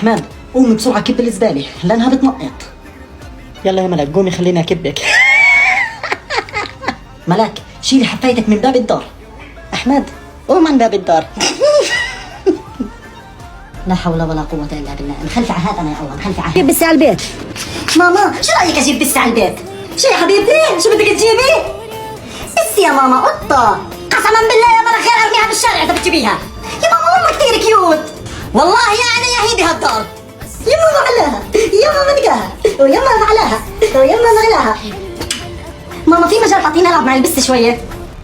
احمد قومي بسرعه كب الزباله لانها بتنقط. يلا يا ملك قومي خليني اكبك. ملك شيلي حفايتك من باب الدار. احمد قوم عن باب الدار. لا حول ولا قوة إلا بالله. مخلفة عهات أنا يا الله، مخلفة عهات. جيب بس على البيت. ماما شو رأيك أجيب بس على البيت؟ شو يا حبيبتي؟ شو بدك تجيبي؟ بس يا ماما قطة. قسما بالله يا بلا خير أرميها بالشارع إذا بتجيبيها. يا ماما والله كثير كيوت. والله يعني يا هي بهالدار. يا ماما علاها، يا ماما نقاها، ويا ماما علاها، ويا ماما علاها. ماما في مجال تعطيني ألعب مع البس شوية؟